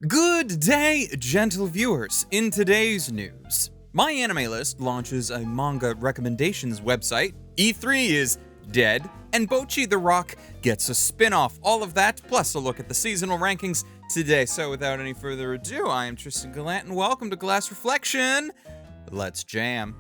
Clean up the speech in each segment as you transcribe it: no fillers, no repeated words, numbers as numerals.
Good day, gentle viewers. In today's news, MyAnimeList launches a manga recommendations website, E3 is dead, and Bocchi the Rock gets a spin-off. All of that, plus a look at the seasonal rankings today. So without any further ado, I am Tristan Gallant, and welcome to Glass Reflection. Let's jam.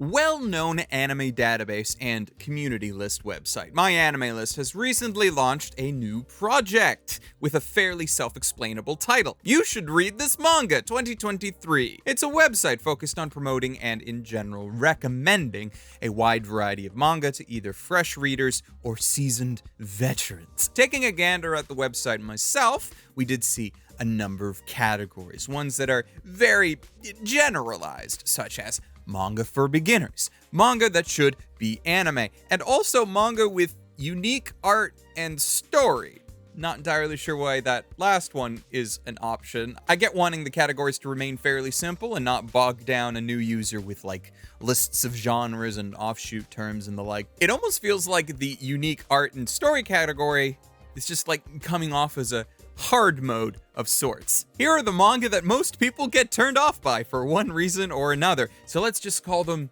Well-known anime database and community list website, MyAnimeList has recently launched a new project with a fairly self-explainable title. You Should Read This Manga 2023. It's a website focused on promoting and, in general, recommending a wide variety of manga to either fresh readers or seasoned veterans. Taking a gander at the website myself, we did see a number of categories, ones that are very generalized, such as manga for beginners, manga that should be anime, and also manga with unique art and story. Not entirely sure why that last one is an option. I get wanting the categories to remain fairly simple and not bog down a new user with like lists of genres and offshoot terms and the like. It almost feels like the unique art and story category is just like coming off as a hard mode of sorts. Here are the manga that most people get turned off by for one reason or another, so let's just call them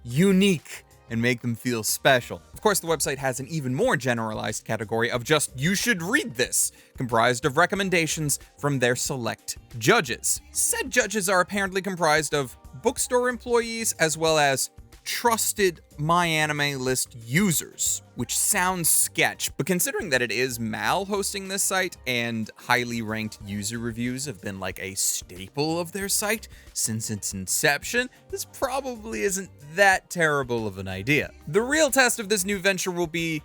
unique and make them feel special. Of course, the website has an even more generalized category of just "you should read this," comprised of recommendations from their select judges. Said judges are apparently comprised of bookstore employees as well as trusted MyAnimeList users, which sounds sketch, but considering that it is Mal hosting this site and highly ranked user reviews have been like a staple of their site since its inception, this probably isn't that terrible of an idea. The real test of this new venture will be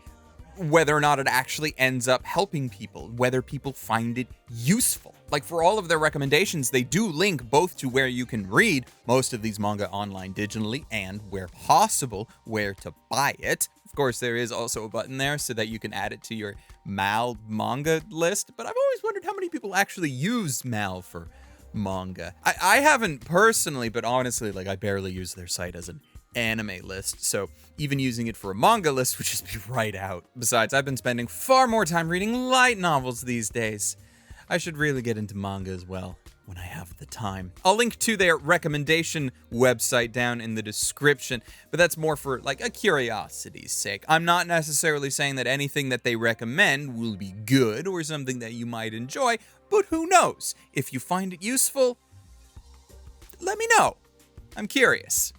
whether or not it actually ends up helping people, whether people find it useful. Like, for all of their recommendations, they do link both to where you can read most of these manga online digitally and, where possible, where to buy it. Of course, there is also a button there so that you can add it to your Mal manga list, but I've always wondered how many people actually use Mal for manga. I haven't personally, but honestly, like, I barely use their site as an anime list, so even using it for a manga list would just be right out. Besides, I've been spending far more time reading light novels these days. I should really get into manga as well when I have the time. I'll link to their recommendation website down in the description, but that's more for like a curiosity's sake. I'm not necessarily saying that anything that they recommend will be good or something that you might enjoy, but who knows? If you find it useful, let me know. I'm curious.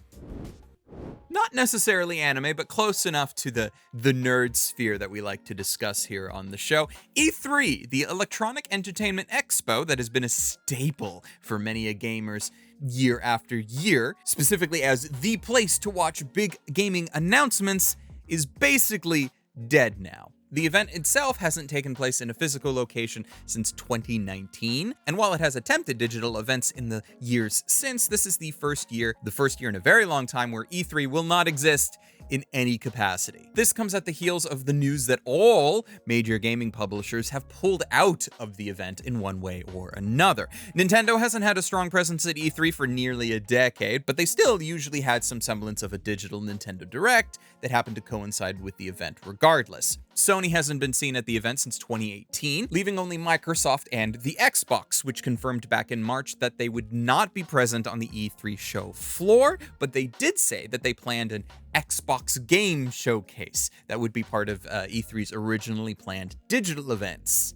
Not necessarily anime, but close enough to the nerd sphere that we like to discuss here on the show. E3, the Electronic Entertainment Expo that has been a staple for many a gamers year after year, specifically as the place to watch big gaming announcements, is basically dead now. The event itself hasn't taken place in a physical location since 2019, and while it has attempted digital events in the years since, this is the first year in a very long time where E3 will not exist in any capacity. This comes at the heels of the news that all major gaming publishers have pulled out of the event in one way or another. Nintendo hasn't had a strong presence at E3 for nearly a decade, but they still usually had some semblance of a digital Nintendo Direct that happened to coincide with the event regardless. Sony hasn't been seen at the event since 2018, leaving only Microsoft and the Xbox, which confirmed back in March that they would not be present on the E3 show floor, but they did say that they planned an Xbox game showcase that would be part of E3's originally planned digital events.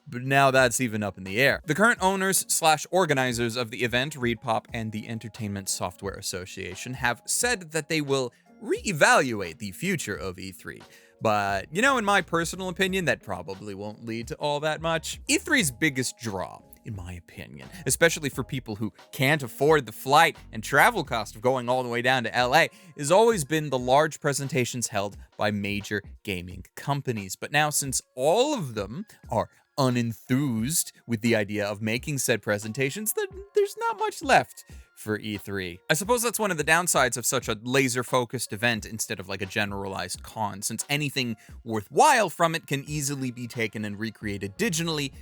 But now that's even up in the air. The current owners/organizers of the event, ReedPop and the Entertainment Software Association, have said that they will reevaluate the future of E3. But, you know, in my personal opinion, that probably won't lead to all that much. E3's biggest draw, in my opinion, especially for people who can't afford the flight and travel cost of going all the way down to LA, has always been the large presentations held by major gaming companies. But now, since all of them are unenthused with the idea of making said presentations, then there's not much left for E3. I suppose that's one of the downsides of such a laser-focused event instead of like a generalized con, since anything worthwhile from it can easily be taken and recreated digitally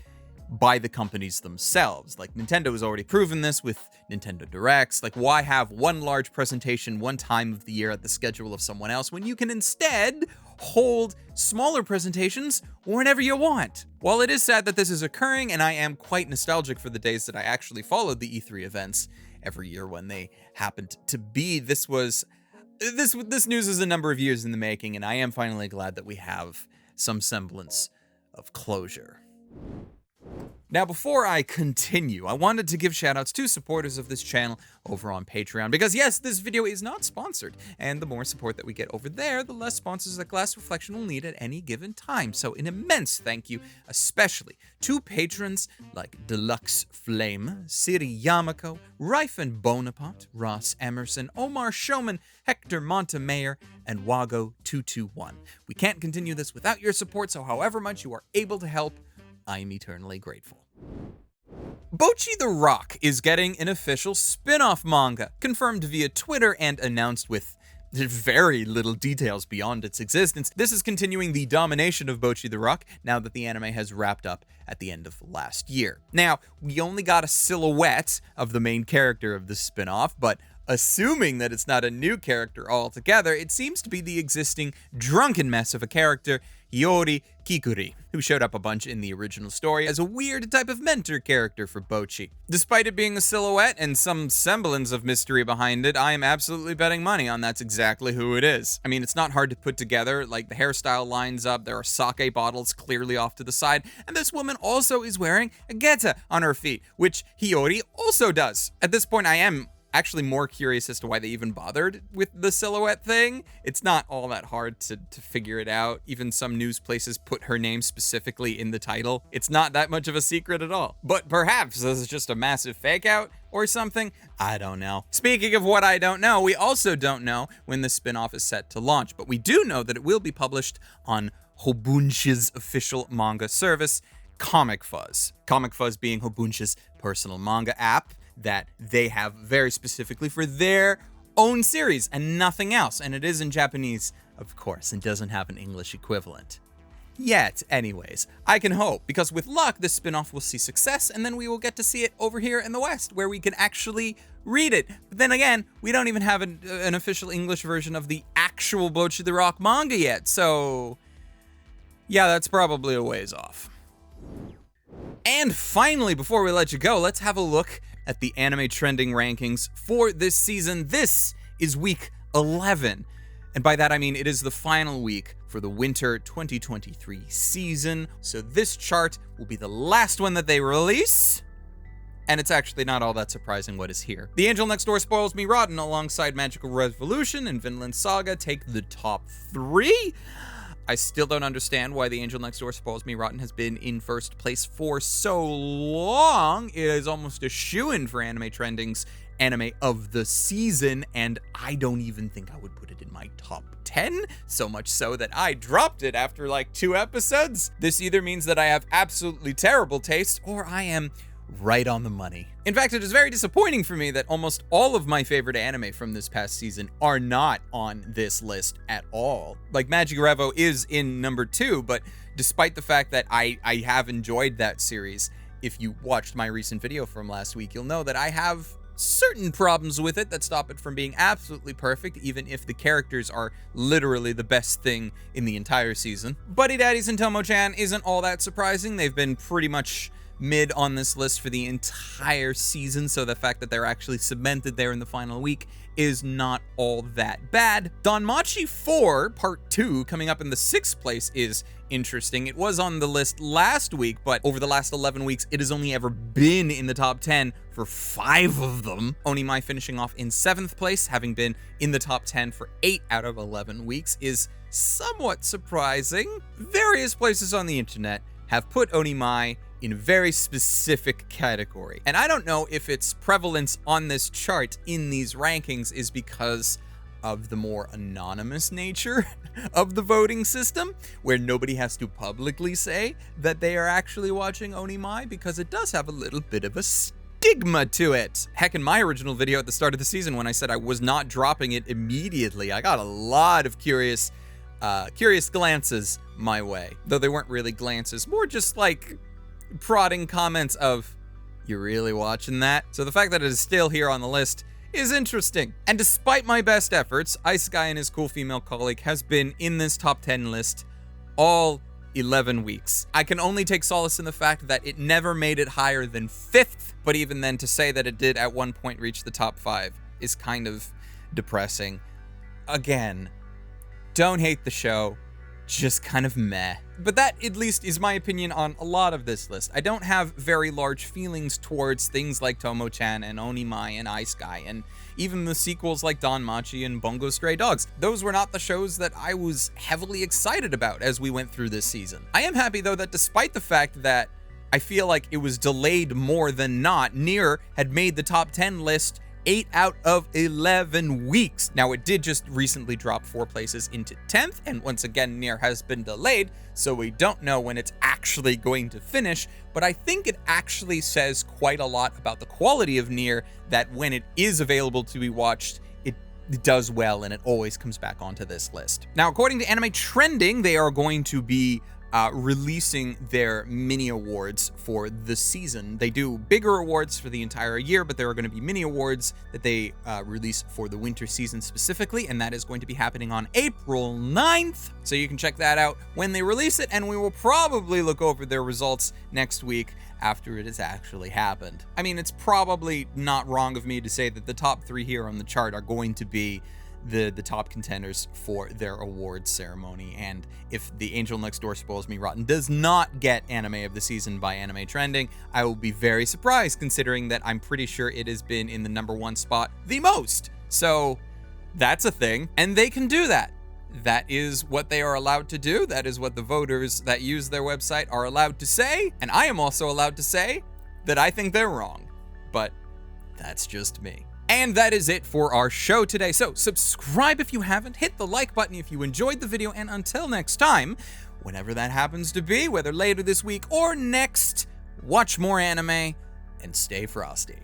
by the companies themselves. Like, Nintendo has already proven this with Nintendo Directs. Like, why have one large presentation one time of the year at the schedule of someone else when you can instead hold smaller presentations whenever you want. While it is sad that this is occurring, and I am quite nostalgic for the days that I actually followed the E3 events every year when they happened to be, this news is a number of years in the making, and I am finally glad that we have some semblance of closure. Now, before I continue, I wanted to give shoutouts to supporters of this channel over on Patreon, because yes, this video is not sponsored, and the more support that we get over there, the less sponsors that Glass Reflection will need at any given time. So an immense thank you, especially to patrons like Deluxe Flame, Siri Yamako, Rife and Bonaparte, Ross Emerson, Omar Showman, Hector Montemayor, and Wago221. We can't continue this without your support, so however much you are able to help, I'm eternally grateful. Bocchi the Rock is getting an official spin-off manga, confirmed via Twitter and announced with very little details beyond its existence. This is continuing the domination of Bocchi the Rock now that the anime has wrapped up at the end of last year. Now, we only got a silhouette of the main character of the spin-off, but assuming that it's not a new character altogether, it seems to be the existing drunken mess of a character, Hiyori Kikuri, who showed up a bunch in the original story as a weird type of mentor character for Bocchi. Despite it being a silhouette and some semblance of mystery behind it, I am absolutely betting money on that's exactly who it is. I mean, it's not hard to put together, like the hairstyle lines up, there are sake bottles clearly off to the side, and this woman also is wearing a geta on her feet, which Hiyori also does. At this point, I am actually more curious as to why they even bothered with the silhouette thing. It's not all that hard to figure it out. Even some news places put her name specifically in the title. It's not that much of a secret at all. But perhaps this is just a massive fake out or something. I don't know. Speaking of what I don't know, we also don't know when the spin-off is set to launch, but we do know that it will be published on Hobunchi's official manga service, Comic Fuzz. Comic Fuzz being Hobunchi's personal manga app that they have very specifically for their own series and nothing else. And it is in Japanese, of course, and doesn't have an English equivalent. Yet, anyways. I can hope, because with luck, this spin-off will see success, and then we will get to see it over here in the West, where we can actually read it. But then again, we don't even have an official English version of the actual Bocchi the Rock manga yet, so yeah, that's probably a ways off. And finally, before we let you go, let's have a look at the anime trending rankings for this season. This is week 11. And by that I mean it is the final week for the winter 2023 season. So this chart will be the last one that they release. And it's actually not all that surprising what is here. The Angel Next Door Spoils Me Rotten alongside Magical Revolution and Vinland Saga take the top 3. I still don't understand why The Angel Next Door Spoils Me Rotten has been in first place for so long. It is almost a shoo-in for Anime Trending's Anime of the Season, and I don't even think I would put it in my top 10, so much so that I dropped it after like 2 episodes. This either means that I have absolutely terrible taste, or I am right on the money. In fact, it is very disappointing for me that almost all of my favorite anime from this past season are not on this list at all. Like, Magic Revo is in number 2, but despite the fact that I have enjoyed that series, if you watched my recent video from last week, you'll know that I have certain problems with it that stop it from being absolutely perfect, even if the characters are literally the best thing in the entire season. Buddy Daddies and Tomo-chan isn't all that surprising. They've been pretty much mid on this list for the entire season, so the fact that they're actually cemented there in the final week is not all that bad. Danmachi 4 Part 2 coming up in the 6th place is interesting. It was on the list last week, but over the last 11 weeks, it has only ever been in the top 10 for 5 of them. Onimai finishing off in 7th place, having been in the top 10 for 8 out of 11 weeks, is somewhat surprising. Various places on the internet have put Onimai in a very specific category. And I don't know if its prevalence on this chart in these rankings is because of the more anonymous nature of the voting system, where nobody has to publicly say that they are actually watching Onimai, because it does have a little bit of a stigma to it. Heck, in my original video at the start of the season, when I said I was not dropping it immediately, I got a lot of curious glances my way. Though they weren't really glances, more just like prodding comments of, "You really watching that?" So the fact that it is still here on the list is interesting. And despite my best efforts, Ice Guy and his cool female colleague has been in this top 10 list all 11 weeks. I can only take solace in the fact that it never made it higher than 5th, but even then to say that it did at one point reach the top 5 is kind of depressing. Again, don't hate the show, just kind of meh. But that, at least, is my opinion on a lot of this list. I don't have very large feelings towards things like Tomo-chan and Onimai and Ice Guy, and even the sequels like Danmachi and Bungo Stray Dogs. Those were not the shows that I was heavily excited about as we went through this season. I am happy, though, that despite the fact that I feel like it was delayed more than not, Nier had made the top 10 list 8 out of 11 weeks. Now, it did just recently drop 4 places into 10th, and once again, Nier has been delayed, so we don't know when it's actually going to finish, but I think it actually says quite a lot about the quality of Nier that when it is available to be watched, it does well, and it always comes back onto this list. Now, according to Anime Trending, they are going to be releasing their mini awards for the season. They do bigger awards for the entire year, but there are going to be mini awards that they release for the winter season specifically, and that is going to be happening on April 9th. So you can check that out when they release it, and we will probably look over their results next week after it has actually happened. I mean, it's probably not wrong of me to say that the top 3 here on the chart are going to be the top contenders for their awards ceremony, and if The Angel Next Door Spoils Me Rotten does not get Anime of the Season by Anime Trending, I will be very surprised, considering that I'm pretty sure it has been in the #1 spot the most. So that's a thing, and they can do that. That is what they are allowed to do. That is what the voters that use their website are allowed to say, and I am also allowed to say that I think they're wrong, but that's just me. And that is it for our show today. So subscribe if you haven't, hit the like button if you enjoyed the video, and until next time, whenever that happens to be, whether later this week or next, watch more anime and stay frosty.